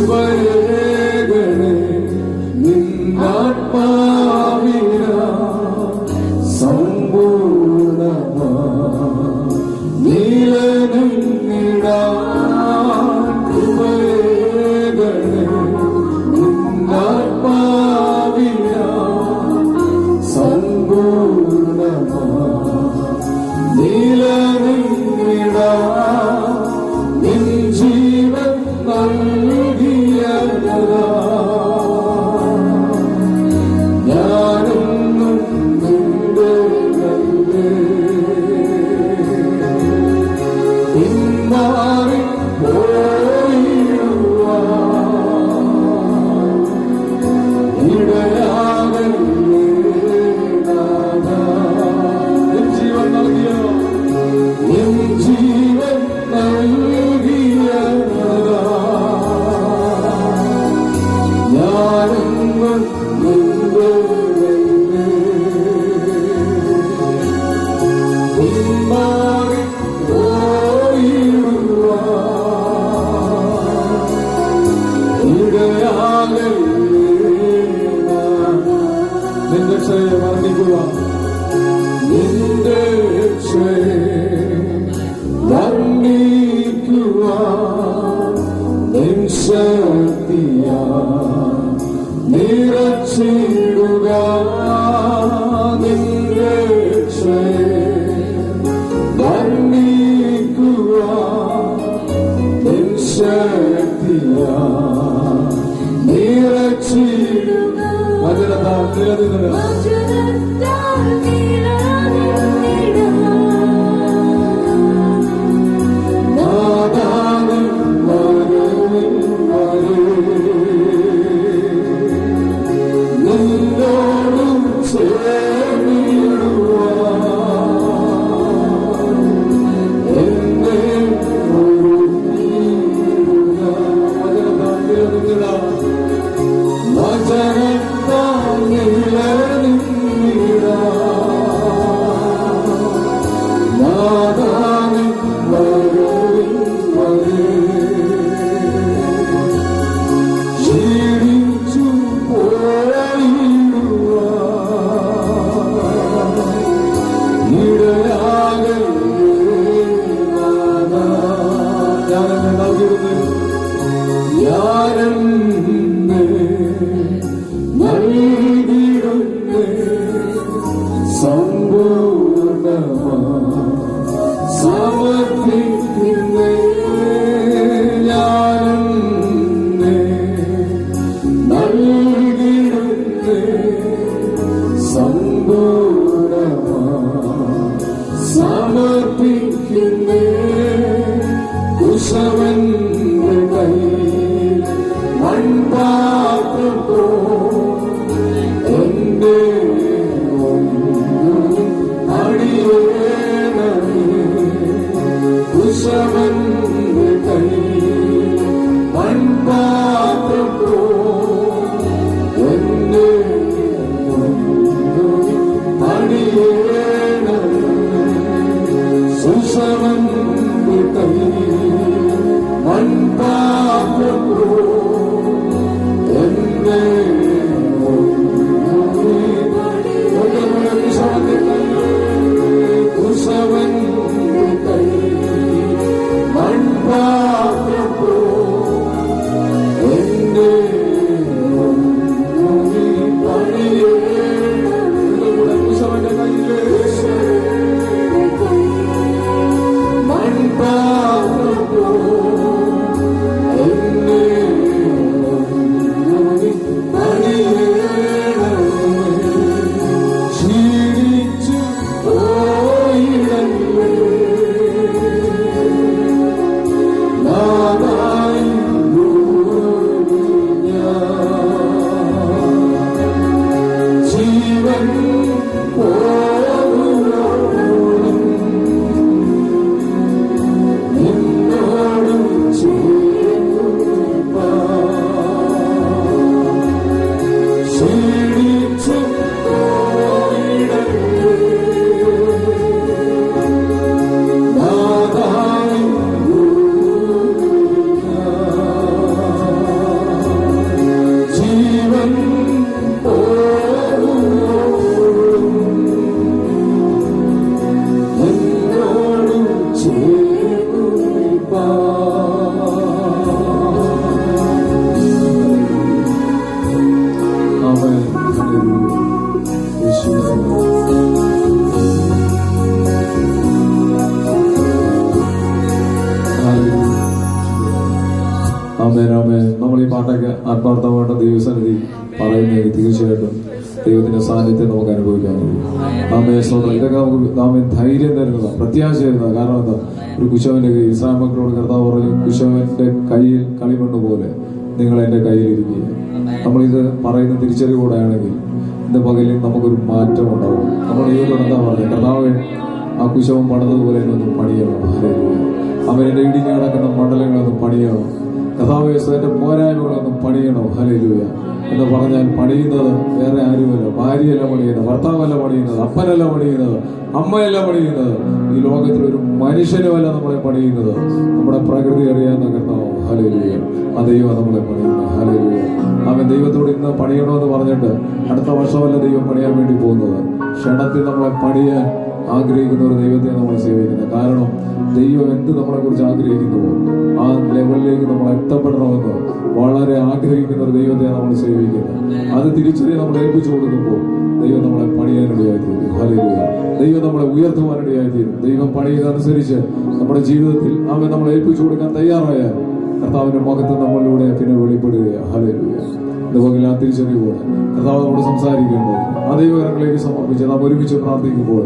കൃപയേകണേ നിന്നാത്മാവിന സമ്പൂർണമാ നീലനിന്നിടാൻ കൃപയേകണേ നിന്നാത്മാവിന സമ്പൂർണമാ നീലനിന്നിടാൻ നിൻ ജീവൻ നൽകിയതാ ഞാനെന്നും നിന്റെ പിന്മാറി പോയിടുവാൻ ഇടയാകല്ലേ നാഥാ. നിൻ ജീവൻ നൽകിയ നിൻ ജീവൻ നൽകിയതാ ഞാനെന്നും നിന്റെ പിന്മാറി നിന്റെ ക്ഷയെ വർണ്ണിക്കുക നിന്റെ ക്ഷയെ വർണ്ണിക്കുക നിൻ ശക്തിയാ നിറച്ചിടുക നിന്റെ ക്ഷയെ വർണ്ണിക്കുക നിൻ ശക്തിയാ നിറച്ചിടുക വചനത്താൽ നിന്നോടും ചേർന്നിടുവാൻ എന്നെ ഒരുക്കിയിടുക. വചനത്താൽ നിലനിന്നിടാൻ നാഥാനിൻ വരവിൻ വരെ ക്ഷീണിച്ചു പോയിടുവാൻ ഇടയാകല്ലേ നാഥാ. ഞാനെന്നെ നൽകിയിരുന്നേ ഞാനെന്നെ നൽകിയിടുന്നേ സമ്പൂർണമാ സമർപ്പിക്കുന്നേ ഞാനെന്നെ നൽകിയിടുന്നേ സമ്പൂർണമാ സമർപ്പിക്കുന്നേ കുശവന്റെ കയ്യിൽ മൺപാത്രത്തോ എന്റെ അടിയേണമേ കുശവന്റെ കയ്യിൽ മൺപാത്രത്തോ എന്റെ അടിയേണമേ സുശവന്റെ കയ്യിൽ ആമേൻ ആമേൻ. നമ്മൾ ഈ പാട്ടൊക്കെ ആത്മാർത്ഥമായിട്ട് ദൈവസന്നിധി പറയുന്നെങ്കിൽ തീർച്ചയായിട്ടും ദൈവത്തിന്റെ സാന്നിധ്യം നമുക്ക് അനുഭവിക്കാൻ കഴിയും. ആമേ സ്തോത്രം. ഇതൊക്കെ നമുക്ക് ആമേൻ ധൈര്യം തരുന്നതാണ്, പ്രത്യാശ തരുന്നതാണ്. കാരണം എന്താ, ഒരു കുശവന്റെ കയ്യിൽ ഇസ്രായേൽ മക്കളോട് കർത്താവ് പറഞ്ഞു, കുശവന്റെ കയ്യിൽ കളിമണ്ണ് പോലെ നിങ്ങൾ എന്റെ കയ്യിലിരിക്കുക. നമ്മളിത് പറയുന്ന തിരിച്ചറിവോടെയാണെങ്കിൽ ഇന്ന് പകലിൽ നമുക്കൊരു മാറ്റം ഉണ്ടാവും. നമ്മൾ ദൈവത്തോട് എന്താ പറയുക, കർത്താവേ ആ കുശവൻ പണിതതുപോലെ എന്നൊന്നും പണിയണം. അവരെന്റെ ഇടിഞ്ഞു കിടക്കുന്ന മണ്ഡലങ്ങളൊന്നും പണിയണം. കർത്താവേ എന്റെ പോരായ്മകളൊന്നും പണിയണം. ഹല്ലേലൂയ എന്ന് പറഞ്ഞാൽ പണിയുന്നത് വേറെ ആരുമല്ല, ഭാര്യയല്ല പണിയുന്നത്, ഭർത്താവല്ല പണിയുന്നത്, അപ്പനല്ല പണിയുന്നത്, അമ്മയല്ല പണിയുന്നത്, ഈ ലോകത്തിൽ ഒരു മനുഷ്യനുമല്ല നമ്മളെ പണിയുന്നത്. നമ്മുടെ പ്രകൃതി അറിയാവുന്ന കർത്താവ്. ഹല്ലേലൂയ. ആ ദൈവം നമ്മളെ പണിയുന്നത്. ഹല്ലേലൂയ. അവൻ ദൈവത്തോട് ഇന്ന് പണിയണമെന്ന് പറഞ്ഞിട്ട് അടുത്ത വർഷമല്ല ദൈവം പണിയാൻ വേണ്ടി പോകുന്നത്. ക്ഷണത്തിൽ നമ്മളെ പണിയാൻ ആഗ്രഹിക്കുന്ന ഒരു ദൈവത്തെ നമ്മൾ സേവിക്കുന്നത്. കാരണം ദൈവം എന്ത് നമ്മളെ കുറിച്ച് ആഗ്രഹിക്കുന്നുവോ ആ ലെവലിലേക്ക് നമ്മൾ എത്തപ്പെടണമെന്ന് വളരെ ആഗ്രഹിക്കുന്ന ഒരു ദൈവത്തെ നമ്മൾ സേവിക്കുന്നത്. അത് തിരിച്ചറിയാൻ നമ്മൾ ഏൽപ്പിച്ചു കൊടുക്കുമ്പോൾ ദൈവം നമ്മളെ പണിയാനിടയായിത്തീരും. ഹല്ലേലൂയ. ദൈവം നമ്മളെ ഉയർത്തുവാനിടയായിത്തീരും. ദൈവം പണിയുന്നതനുസരിച്ച് നമ്മുടെ ജീവിതത്തിൽ അവൻ നമ്മളെ ഏൽപ്പിച്ചു കൊടുക്കാൻ തയ്യാറായാൽ കർത്താവിന്റെ മഹത്വം നമ്മളിലൂടെ പിന്നെ വെളിപ്പെടുകയാണ്. ഹല്ലേലൂയ. ഇതുപോലെ ആ തിരിച്ചറിവോടെ കർത്താവ് നമ്മോട് സംസാരിക്കേണ്ടത് ആ ദൈവകരങ്ങളിലേക്ക് സമർപ്പിച്ച് നാം ഒരുമിച്ച് പ്രാർത്ഥിക്കുമ്പോൾ